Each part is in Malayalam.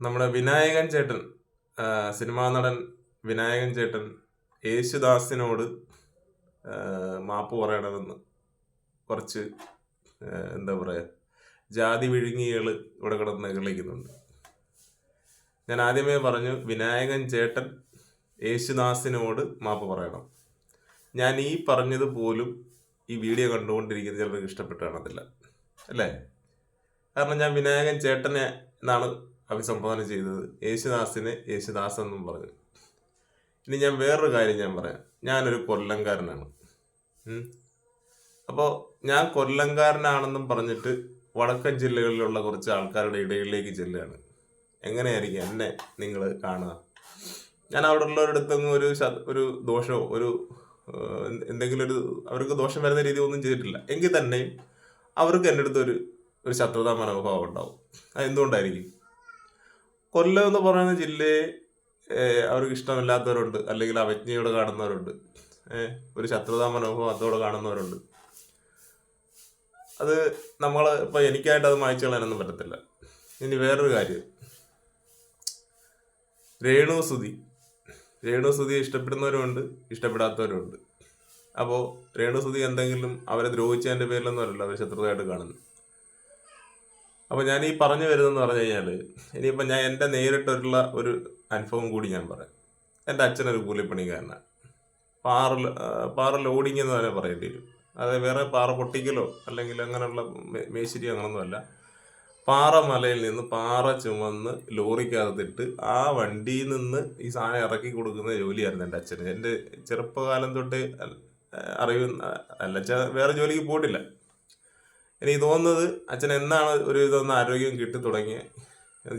നമ്മുടെ വിനായകൻ ചേട്ടൻ, സിനിമാ നടൻ വിനായകൻ ചേട്ടൻ യേശുദാസിനോട് മാപ്പ് പറയണമെന്ന് കുറച്ച് എന്താ പറയുക, ജാതി വിഴുങ്ങികൾ ഇവിടെ കിടന്ന് കളിക്കുന്നുണ്ട്. ഞാൻ ആദ്യമേ പറഞ്ഞു, വിനായകൻ ചേട്ടൻ യേശുദാസിനോട് മാപ്പ് പറയണം. ഞാൻ ഈ പറഞ്ഞത് പോലും ഈ വീഡിയോ കണ്ടുകൊണ്ടിരിക്കുന്നത് ചിലർക്ക് ഇഷ്ടപ്പെട്ട് കാണത്തില്ല, അല്ലേ? കാരണം ഞാൻ വിനായകൻ ചേട്ടനെ എന്നാണ് അഭിസംബോധന ചെയ്തത്, യേശുദാസിനെ യേശുദാസ് എന്നും പറഞ്ഞു. ഇനി ഞാൻ വേറൊരു കാര്യം ഞാൻ പറയാം. ഞാനൊരു കൊല്ലംകാരനാണ്. അപ്പോൾ ഞാൻ കൊല്ലംകാരനാണെന്നും പറഞ്ഞിട്ട് വടക്കൻ ജില്ലകളിലുള്ള കുറച്ച് ആൾക്കാരുടെ ഇടയിലേക്ക് ചെല്ലുകയാണ്. എങ്ങനെയായിരിക്കും എന്നെ നിങ്ങൾ കാണുക? ഞാൻ അവിടെ ഉള്ളവരടുത്തൊന്നും ഒരു ദോഷമോ എന്തെങ്കിലും അവർക്ക് ദോഷം വരുന്ന രീതി ഒന്നും ചെയ്തിട്ടില്ല. എങ്കിൽ തന്നെയും അവർക്ക് എൻ്റെ അടുത്ത് ഒരു ശത്രുതാ മനോഭാവം ഉണ്ടാവും. അത് എന്തുകൊണ്ടായിരിക്കും? കൊല്ലം എന്ന് പറയുന്ന ജില്ലയെ അവർക്ക് ഇഷ്ടമില്ലാത്തവരുണ്ട്, അല്ലെങ്കിൽ അവജ്ഞയോടെ കാണുന്നവരുണ്ട്, ഒരു ശത്രുതാ മനോഭാവം അതോടെ കാണുന്നവരുണ്ട്. അത് ഇപ്പൊ എനിക്കായിട്ട് അത് മായ്ച്ചു കളയാനൊന്നും പറ്റത്തില്ല. ഇനി വേറൊരു കാര്യം, രേണുസുതി ഇഷ്ടപ്പെടുന്നവരുമുണ്ട്, ഇഷ്ടപ്പെടാത്തവരുമുണ്ട്. അപ്പോൾ രേണുസുതി എന്തെങ്കിലും അവരെ ദ്രോഹിച്ചതിൻ്റെ പേരിലൊന്നും അല്ലല്ലോ അവർ ശത്രുതയായിട്ട് കാണുന്നത്. അപ്പോൾ ഞാൻ ഈ പറഞ്ഞു വരുന്നതെന്ന് പറഞ്ഞു കഴിഞ്ഞാൽ, ഇനിയിപ്പോൾ ഞാൻ എൻ്റെ നേരിട്ടുള്ള ഒരു അനുഭവം കൂടി ഞാൻ പറയാം. എൻ്റെ അച്ഛനൊരു കൂലിപ്പണിക്കാരനാണ്. പാറ ലോഡിങ് എന്ന് തന്നെ പറയേണ്ടി വരും. അത് വേറെ പാറ പൊട്ടിക്കലോ അല്ലെങ്കിൽ അങ്ങനെയുള്ള മേശിരി അങ്ങനൊന്നുമല്ല. പാറമലയിൽ നിന്ന് പാറ ചുമന്ന് ലോറിക്കകത്തിട്ട് ആ വണ്ടിയിൽ നിന്ന് ഈ സാധനം ഇറക്കി കൊടുക്കുന്ന ജോലിയായിരുന്നു എൻ്റെ അച്ഛന്. എൻ്റെ ചെറുപ്പകാലം തൊട്ട് വേറെ ജോലിക്ക് പോയിട്ടില്ല. എനിക്ക് തോന്നുന്നത് അച്ഛൻ എന്നാണ് ഇതൊന്ന് ആരോഗ്യം കിട്ടി തുടങ്ങിയ,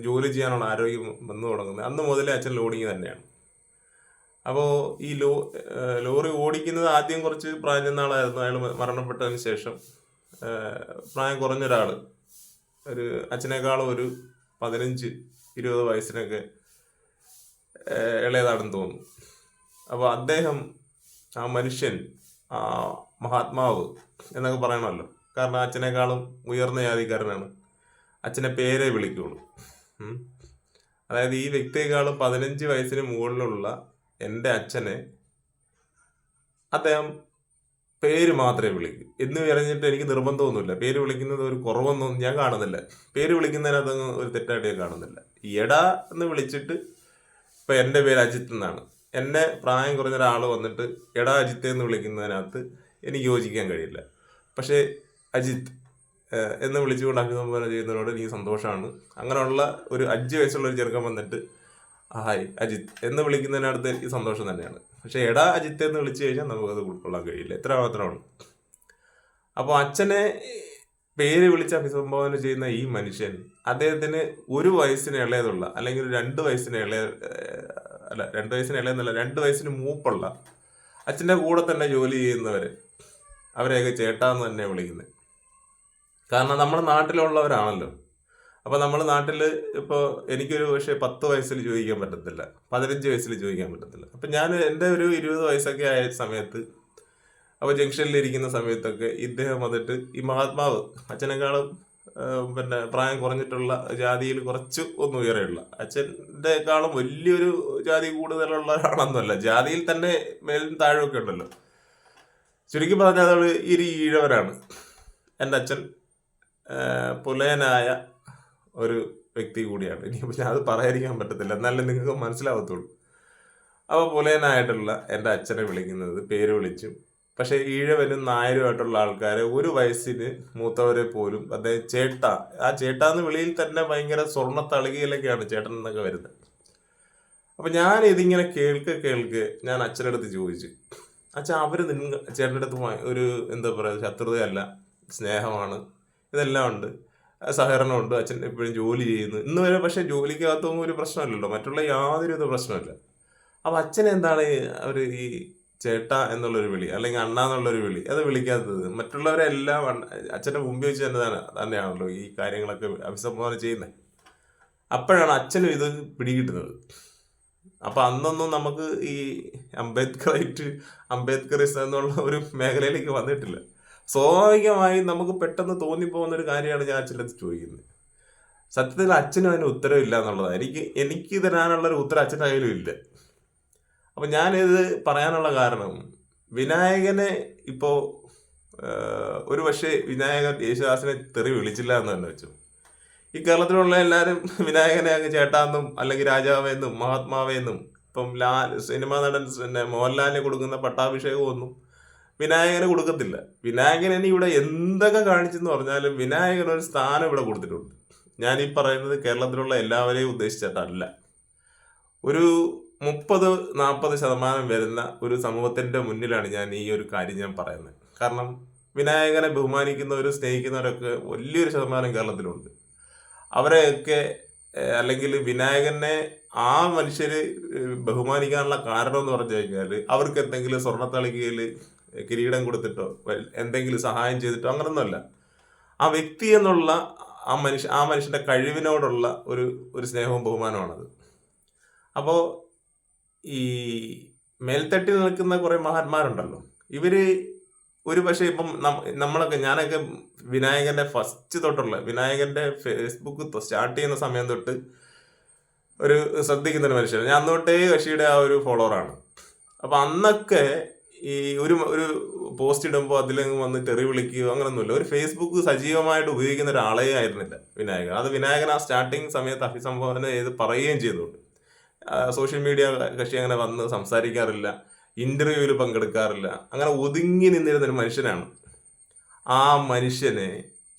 ജോലി ചെയ്യാനുള്ള ആരോഗ്യം വന്നു തുടങ്ങുന്നത്, അന്ന് മുതലേ അച്ഛൻ ലോഡിങ് തന്നെയാണ്. അപ്പോൾ ഈ ലോറി ഓടിക്കുന്നത് ആദ്യം കുറച്ച് പ്രായം ചെന്ന ആളായിരുന്നു. അയാൾ മരണപ്പെട്ടതിന് ശേഷം പ്രായം കുറഞ്ഞൊരാൾ, ഒരു അച്ഛനേക്കാളും ഒരു 15-20 വയസ്സിനൊക്കെ ഇളയതാണെന്ന് തോന്നുന്നു. അപ്പോൾ അദ്ദേഹം, ആ മനുഷ്യൻ, ആ മഹാത്മാവ് എന്നൊക്കെ പറയണമല്ലോ, കാരണം അച്ഛനേക്കാളും ഉയർന്ന ജാതിക്കാരനാണ്. അച്ഛനെ പേരെ വിളിക്കുള്ളൂ. അതായത് ഈ വ്യക്തിയെക്കാളും 15 വയസ്സിന് മുകളിലുള്ള എൻ്റെ അച്ഛനെ അദ്ദേഹം പേര് മാത്രമേ വിളിക്കൂ. എന്ന് പറഞ്ഞിട്ട് എനിക്ക് നിർബന്ധമൊന്നുമില്ല. പേര് വിളിക്കുന്നത് ഒരു കുറവൊന്നും ഞാൻ കാണുന്നില്ല. പേര് വിളിക്കുന്നതിനകത്തൊന്നും ഒരു തെറ്റായിട്ട് ഞാൻ കാണുന്നില്ല. എടാ എന്ന് വിളിച്ചിട്ട്, ഇപ്പം എൻ്റെ പേര് അജിത്ത് എന്നാണ്, എന്നെ പ്രായം കുറഞ്ഞ ഒരാൾ വന്നിട്ട് എടാ അജിത്ത് എന്ന് വിളിക്കുന്നതിനകത്ത് എനിക്ക് യോജിക്കാൻ കഴിയില്ല. പക്ഷേ അജിത്ത് എന്ന് വിളിച്ചുകൊണ്ട് അഭിസംബോധന ചെയ്യുന്നതിനോട് എനിക്ക് സന്തോഷമാണ്. അങ്ങനെയുള്ള ഒരു 5 വയസ്സുള്ള ഒരു ചെറുക്കൻ വന്നിട്ട് ഹായ് അജിത്ത് എന്ന് വിളിക്കുന്നതിനടുത്ത് എനിക്ക് സന്തോഷം തന്നെയാണ്. പക്ഷെ എടാ അജിത്ത് എന്ന് വിളിച്ചു കഴിഞ്ഞാൽ നമുക്കത് ഉൾക്കൊള്ളാൻ കഴിയില്ല. എത്ര മാത്രമാണ്. അപ്പോൾ അച്ഛനെ പേര് വിളിച്ച് അഭിസംബോധന ചെയ്യുന്ന ഈ മനുഷ്യൻ, അദ്ദേഹത്തിന് 1 വയസ്സിന് ഇളയതുള്ള, അല്ലെങ്കിൽ 2 വയസ്സിന് 2 വയസ്സിന് ഇളയെന്നല്ല, 2 വയസ്സിന് മൂപ്പുള്ള അച്ഛൻ്റെ കൂടെ തന്നെ ജോലി ചെയ്യുന്നവരെ അവരെയൊക്കെ ചേട്ടാന്ന് തന്നെ വിളിക്കുന്നത്. കാരണം നമ്മുടെ നാട്ടിലുള്ളവരാണല്ലോ. അപ്പോൾ നമ്മുടെ നാട്ടിൽ ഇപ്പോൾ എനിക്കൊരു പക്ഷേ 10 വയസ്സിൽ ചോദിക്കാൻ പറ്റത്തില്ല, 15 വയസ്സിൽ ചോദിക്കാൻ പറ്റത്തില്ല. അപ്പം ഞാൻ എൻ്റെ ഒരു 20 വയസ്സൊക്കെ ആയ സമയത്ത്, അപ്പോൾ ജംഗ്ഷനിൽ ഇരിക്കുന്ന സമയത്തൊക്കെ ഇദ്ദേഹം വന്നിട്ട്, ഈ മഹാത്മാവ്, അച്ഛനേക്കാളും പ്രായം കുറഞ്ഞിട്ടുള്ള, ജാതിയിൽ കുറച്ച് ഒന്നും ഉയരെയുള്ള, അച്ഛൻ്റെക്കാളും വലിയൊരു ജാതി കൂടുതലുള്ള ഒരാളൊന്നുമല്ല, ജാതിയിൽ തന്നെ മേലും താഴെയൊക്കെ ഉണ്ടല്ലോ. ചുരുക്കി പറഞ്ഞാൽ അത് ഈഴവരാണ്. എൻ്റെ അച്ഛൻ പുലയനായ ഒരു വ്യക്തി കൂടിയാണ്. ഇനിയിപ്പോൾ ഞാൻ അത് പറയാതിരിക്കാൻ പറ്റത്തില്ല, എന്നാലേ നിങ്ങൾക്ക് മനസ്സിലാവത്തുള്ളൂ. അപ്പോൾ പുലയനായിട്ടുള്ള എൻ്റെ അച്ഛനെ വിളിക്കുന്നത് പേര് വിളിച്ചും, പക്ഷേ ഈഴവനും നായരുമായിട്ടുള്ള ആൾക്കാരെ 1 വയസ്സിന് മൂത്തവരെ പോലും അദ്ദേഹം ചേട്ടാ, ആ ചേട്ടാന്ന് വിളിയിൽ തന്നെ ഭയങ്കര സ്വർണ്ണ തളികയിലൊക്കെയാണ് ചേട്ടൻ എന്നൊക്കെ വരുന്നത്. അപ്പം ഞാൻ ഇതിങ്ങനെ കേൾക്ക് ഞാൻ അച്ഛനടുത്ത് ചോദിച്ചു, അച്ഛൻ അവർ ചേട്ടൻ്റെ അടുത്ത് ഒരു എന്താ പറയുക, ശത്രുതയല്ല, സ്നേഹമാണ്, ഇതെല്ലാം ഉണ്ട്, സഹകരണമുണ്ട്, അച്ഛൻ എപ്പോഴും ജോലി ചെയ്യുന്നു ഇന്ന് വരെ. പക്ഷേ ജോലിക്കകത്തൊന്നും ഒരു പ്രശ്നമില്ലല്ലോ, മറ്റുള്ള യാതൊരു പ്രശ്നമില്ല. അപ്പം അച്ഛൻ എന്താണ് അവർ ഈ ചേട്ടാ എന്നുള്ളൊരു വിളി, അല്ലെങ്കിൽ അണ്ണ എന്നുള്ളൊരു വിളി, അത് വിളിക്കാത്തത്? മറ്റുള്ളവരെല്ലാം അച്ഛൻ്റെ മുമ്പിൽ വെച്ച് തന്നെയാണല്ലോ ഈ കാര്യങ്ങളൊക്കെ അഭിസംബോധന ചെയ്യുന്നത്. അപ്പോഴാണ് അച്ഛനും ഇത് പിടികിട്ടുന്നത്. അപ്പം അന്നൊന്നും നമുക്ക് ഈ അംബേദ്കറിസം എന്നുള്ള ഒരു മേഖലയിലേക്ക് വന്നിട്ടില്ല. സ്വാഭാവികമായും നമുക്ക് പെട്ടെന്ന് തോന്നിപ്പോകുന്ന ഒരു കാര്യമാണ് ഞാൻ അച്ഛൻ്റെ അടുത്ത് ചോദിക്കുന്നത്. സത്യത്തിൽ അച്ഛനും അതിന് ഉത്തരവില്ല എന്നുള്ളതാണ്. എനിക്ക് തരാനുള്ളൊരു ഉത്തരം അച്ഛൻ്റെ കയ്യിലും ഇല്ല. അപ്പം ഞാനിത് പറയാനുള്ള കാരണം, വിനായകനെ ഇപ്പോൾ ഒരു പക്ഷേ വിനായകൻ യേശുദാസിനെ തെറി വിളിച്ചില്ല എന്ന് തന്നെ വെച്ചു. ഈ കേരളത്തിലുള്ള എല്ലാവരും വിനായകനെ അങ്ങ് ചേട്ടാന്നും അല്ലെങ്കിൽ രാജാവെന്നും മഹാത്മാവെന്നും, ഇപ്പം സിനിമാ നടൻ മോഹൻലാലിന് കൊടുക്കുന്ന പട്ടാഭിഷേകമൊന്നും വിനായകന് കൊടുക്കത്തില്ല. വിനായകൻ ഇനി ഇവിടെ എന്തൊക്കെ കാണിച്ചെന്ന് പറഞ്ഞാലും വിനായകൻ ഒരു സ്ഥാനം ഇവിടെ കൊടുത്തിട്ടുണ്ട്. ഞാൻ ഈ പറയുന്നത് കേരളത്തിലുള്ള എല്ലാവരെയും ഉദ്ദേശിച്ചിട്ടല്ല. ഒരു 30-40% വരുന്ന ഒരു സമൂഹത്തിന്റെ മുന്നിലാണ് ഞാൻ ഈ ഒരു കാര്യം ഞാൻ പറയുന്നത്. കാരണം വിനായകനെ ബഹുമാനിക്കുന്നവരും സ്നേഹിക്കുന്നവരൊക്കെ വലിയൊരു ശതമാനം കേരളത്തിലുണ്ട്. അവരെയൊക്കെ അല്ലെങ്കിൽ വിനായകനെ ആ മനുഷ്യര് ബഹുമാനിക്കാനുള്ള കാരണം എന്ന് പറഞ്ഞു കഴിഞ്ഞാൽ അവർക്ക് എന്തെങ്കിലും സ്വർണ്ണത്തളികയിൽ കിരീടം കൊടുത്തിട്ടോ എന്തെങ്കിലും സഹായം ചെയ്തിട്ടോ അങ്ങനൊന്നുമല്ല. ആ വ്യക്തി എന്നുള്ള ആ മനുഷ്യന്റെ കഴിവിനോടുള്ള ഒരു സ്നേഹവും ബഹുമാനമാണത്. അപ്പോൾ ഈ മേൽത്തട്ടിൽ നിൽക്കുന്ന കുറെ മഹാന്മാരുണ്ടല്ലോ, ഇവര് ഒരു പക്ഷേ ഇപ്പം ഞാനൊക്കെ വിനായകന്റെ ഫസ്റ്റ് തൊട്ടുള്ള വിനായകന്റെ ഫേസ്ബുക്ക് സ്റ്റാർട്ട് ചെയ്യുന്ന സമയം തൊട്ട് ഒരു ശ്രദ്ധിക്കുന്ന ഒരു മനുഷ്യനാണ് ഞാൻ. അന്നോട്ടേ കക്ഷിയുടെ ആ ഒരു ഫോളോവറാണ്. അപ്പൊ അന്നൊക്കെ ഈ ഒരു പോസ്റ്റ് ഇടുമ്പോൾ അതിലങ്ങ് വന്ന് തെറി വിളിക്കുകയോ അങ്ങനൊന്നുമില്ല. ഒരു ഫേസ്ബുക്ക് സജീവമായിട്ട് ഉപയോഗിക്കുന്ന ഒരാളെ ആയിരുന്നില്ല വിനായകൻ. അത് വിനായകൻ ആ സ്റ്റാർട്ടിങ് സമയത്ത് അഭിസംബോധന ചെയ്ത് പറയുകയും ചെയ്തുകൊണ്ട് സോഷ്യൽ മീഡിയ കക്ഷി അങ്ങനെ വന്ന് സംസാരിക്കാറില്ല, ഇന്റർവ്യൂവിൽ പങ്കെടുക്കാറില്ല. അങ്ങനെ ഒതുങ്ങി നിന്നിരുന്ന ഒരു മനുഷ്യനാണ്. ആ മനുഷ്യനെ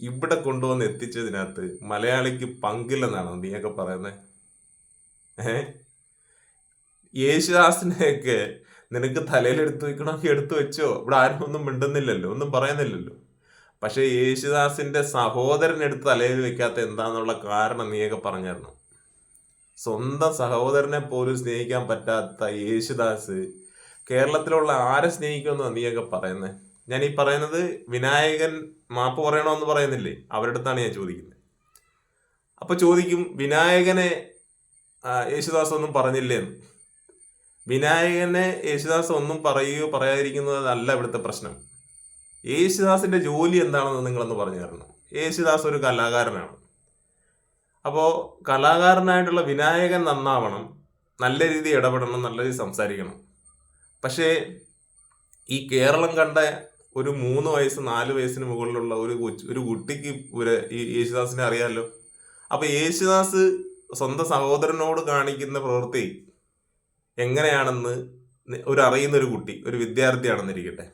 ഇവിടെ കൊണ്ടുവന്ന് എത്തിച്ചതിനകത്ത് മലയാളിക്ക് പങ്കില്ലെന്നാണ് നീയൊക്കെ പറയുന്നത്. യേശുദാസിനെയൊക്കെ നിനക്ക് തലയിലെടുത്ത് വെക്കണമെങ്കിൽ എടുത്തു വെച്ചോ. ഇവിടെ ആരും ഒന്നും മിണ്ടുന്നില്ലല്ലോ, ഒന്നും പറയുന്നില്ലല്ലോ. പക്ഷെ യേശുദാസിന്റെ സഹോദരനെടുത്ത് തലയിൽ വെക്കാത്ത എന്താന്നുള്ള കാരണം നീയൊക്കെ പറഞ്ഞായിരുന്നു. സ്വന്തം സഹോദരനെ പോലും സ്നേഹിക്കാൻ പറ്റാത്ത യേശുദാസ് കേരളത്തിലുള്ള ആരെ സ്നേഹിക്കുമെന്നാണ് നീയൊക്കെ പറയുന്നത്. ഞാൻ ഈ പറയുന്നത് വിനായകൻ മാപ്പ് പറയണമെന്ന് പറയുന്നില്ലേ, അവരുടെ അടുത്താണ് ഞാൻ ചോദിക്കുന്നത്. അപ്പൊ ചോദിക്കും, വിനായകനെ യേശുദാസ് ഒന്നും പറഞ്ഞില്ലേന്ന്. വിനായകനെ യേശുദാസ് ഒന്നും പറയുകയോ പറയാതിരിക്കുന്നതല്ല ഇവിടുത്തെ പ്രശ്നം. യേശുദാസിന്റെ ജോലി എന്താണെന്ന് നിങ്ങളൊന്ന് പറഞ്ഞു തരണം. യേശുദാസ് ഒരു കലാകാരനാണ്. അപ്പോൾ കലാകാരനായിട്ടുള്ള വിനായകൻ നന്നാവണം, നല്ല രീതിയിൽ ഇടപെടണം, നല്ല രീതിയിൽ സംസാരിക്കണം. പക്ഷേ ഈ കേരളം കണ്ട ഒരു 3 വയസ്സ് 4 വയസ്സിന് മുകളിലുള്ള ഒരു കുട്ടിക്ക് ഈ യേശുദാസിനെ അറിയാമല്ലോ. അപ്പൊ യേശുദാസ് സ്വന്തം സഹോദരനോട് കാണിക്കുന്ന പ്രവൃത്തി എങ്ങനെയാണെന്ന് അറിയുന്ന ഒരു കുട്ടി, ഒരു വിദ്യാർത്ഥിയാണെന്നിരിക്കട്ടെ,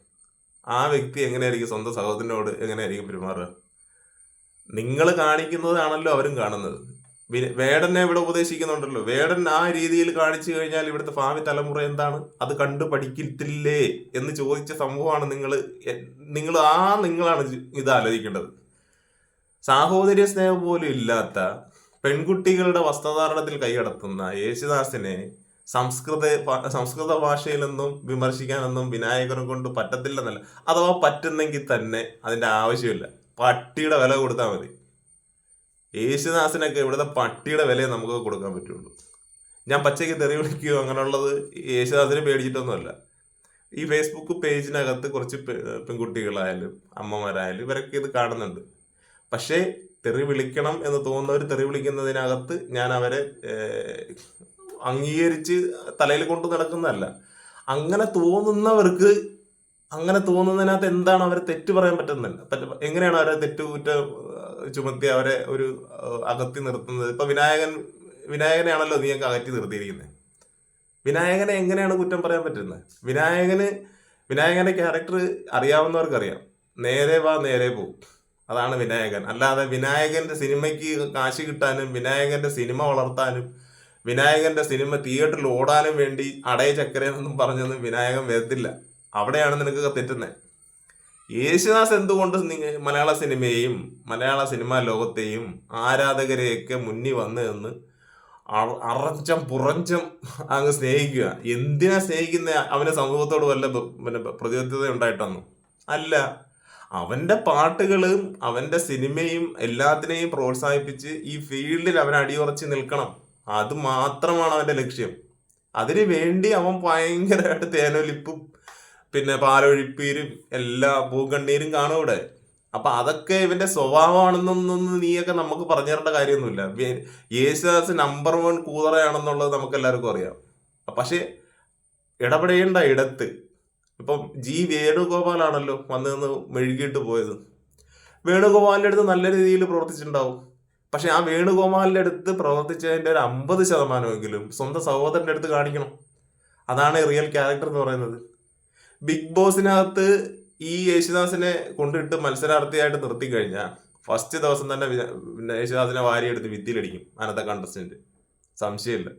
ആ വ്യക്തി എങ്ങനെയായിരിക്കും സ്വന്തം സഹോദരനോട് എങ്ങനെയായിരിക്കും പെരുമാറുക? നിങ്ങൾ കാണിക്കുന്നതാണല്ലോ അവരും കാണുന്നത്. വേടനെ ഇവിടെ ഉപദേശിക്കുന്നുണ്ടല്ലോ. വേടൻ ആ രീതിയിൽ കാണിച്ചു കഴിഞ്ഞാൽ ഇവിടുത്തെ ഭാവി തലമുറ എന്താണ്? അത് കണ്ടു പഠിക്കത്തില്ലേ എന്ന് ചോദിച്ച സംഭവമാണ് നിങ്ങളാണ് ഇത് ആലോചിക്കേണ്ടത്. സാഹോദര്യ സ്നേഹം പോലും ഇല്ലാത്ത പെൺകുട്ടികളുടെ വസ്ത്രധാരണത്തിൽ കൈകടത്തുന്ന യേശുദാസിനെ സംസ്കൃത ഭാഷയിലൊന്നും വിമർശിക്കാനൊന്നും വിനായകനെ കൊണ്ട് പറ്റത്തില്ലെന്നല്ല. അഥവാ പറ്റുന്നെങ്കിൽ തന്നെ അതിന്റെ ആവശ്യമില്ല. പട്ടിയുടെ വില കൊടുത്താൽ മതി. യേശുദാസിനൊക്കെ ഇവിടുത്തെ പട്ടിയുടെ വിലയെ നമുക്ക് കൊടുക്കാൻ പറ്റുള്ളൂ. ഞാൻ പച്ചയ്ക്ക് തെറി വിളിക്കുകയോ അങ്ങനെയുള്ളത് യേശുദാസിനെ പേടിച്ചിട്ടൊന്നുമല്ല. ഈ ഫേസ്ബുക്ക് പേജിനകത്ത് കുറച്ച് പെൺകുട്ടികളായാലും അമ്മമാരായാലും ഇവരൊക്കെ ഇത് കാണുന്നുണ്ട്. പക്ഷേ തെറി വിളിക്കണം എന്ന് തോന്നുന്നവർ തെറി വിളിക്കുന്നതിനകത്ത് ഞാൻ അവരെ അംഗീകരിച്ച് തലയിൽ കൊണ്ട് നടക്കുന്നതല്ല. അങ്ങനെ തോന്നുന്നതിനകത്ത് എന്താണ് അവരെ തെറ്റ് പറയാൻ പറ്റുന്നില്ല. എങ്ങനെയാണ് അവരെ തെറ്റുകുറ്റ ചുമത്തി അവരെ ഒരു അകത്തി നിർത്തുന്നത്? ഇപ്പൊ വിനായകനെയാണല്ലോ നീയൊക്കെ അകറ്റി നിർത്തിയിരിക്കുന്നത്. വിനായകനെ എങ്ങനെയാണ് കുറ്റം പറയാൻ പറ്റുന്നത്? വിനായകന്റെ ക്യാരക്ടർ അറിയാവുന്നവർക്കറിയാം. നേരെ വാ നേരെ പോ, അതാണ് വിനായകൻ. അല്ലാതെ വിനായകന്റെ സിനിമയ്ക്ക് കാശ് കിട്ടാനും വിനായകന്റെ സിനിമ വളർത്താനും വിനായകന്റെ സിനിമ തിയേറ്ററിൽ ഓടാനും വേണ്ടി അടയ ചക്കരയെന്നൊന്നും പറഞ്ഞൊന്നും വിനായകൻ വരത്തില്ല. അവിടെയാണ് നിനക്കൊക്കെ തെറ്റുന്നത്. യേശുദാസ് എന്തുകൊണ്ട് മലയാള സിനിമയെയും മലയാള സിനിമാ ലോകത്തെയും ആരാധകരെയൊക്കെ മുന്നിൽ വന്ന് നിന്ന് അറച്ചം പുറഞ്ചം അങ്ങ് സ്നേഹിക്കുക? എന്തിനാ സ്നേഹിക്കുന്ന? അവന്റെ സമൂഹത്തോട് വല്ല പ്രതിബദ്ധത ഉണ്ടായിട്ടൊന്നും അല്ല. അവന്റെ പാട്ടുകളും അവന്റെ സിനിമയും എല്ലാത്തിനെയും പ്രോത്സാഹിപ്പിച്ച് ഈ ഫീൽഡിൽ അവൻ അടിയുറച്ച് നിൽക്കണം. അത് മാത്രമാണ് അവന്റെ ലക്ഷ്യം. അതിനു വേണ്ടി അവൻ ഭയങ്കരമായിട്ട് തേനൊലിപ്പും പിന്നെ പാലൊഴിപ്പീരും എല്ലാ പൂക്കണ്ണീരും കാണും ഇവിടെ. അപ്പൊ അതൊക്കെ ഇവന്റെ സ്വഭാവമാണെന്നൊന്നും നീയൊക്കെ നമുക്ക് പറഞ്ഞു തരേണ്ട കാര്യമൊന്നുമില്ല. യേശുദാസ് നമ്പർ 1 കൂതറയാണെന്നുള്ളത് നമുക്ക് എല്ലാവർക്കും അറിയാം. പക്ഷെ ഇടപെടേണ്ട ഇടത്ത് ഇപ്പം വേണുഗോപാലാണല്ലോ വന്ന് നിന്ന് മെഴുകിയിട്ട് പോയത്. വേണുഗോപാലിന്റെ അടുത്ത് നല്ല രീതിയിൽ പ്രവർത്തിച്ചിട്ടുണ്ടാവും. പക്ഷെ ആ വേണുഗോപാലിന്റെ അടുത്ത് പ്രവർത്തിച്ചതിന്റെ ഒരു 50% സ്വന്തം സഹോദരന്റെ അടുത്ത് കാണിക്കണം. അതാണ് റിയൽ ക്യാരക്ടർ എന്ന് പറയുന്നത്. ബിഗ് ബോസിനകത്ത് ഈ യേശുദാസിനെ കൊണ്ടിട്ട് മത്സരാർത്ഥിയായിട്ട് നിർത്തി കഴിഞ്ഞാൽ ഫസ്റ്റ് ദിവസം തന്നെ യേശുദാസിനെ വാരിയെടുത്ത് ഭിത്തിയിലടിക്കും അനത്തെ കണ്ടസ്റ്റന്റ്, സംശയമില്ല.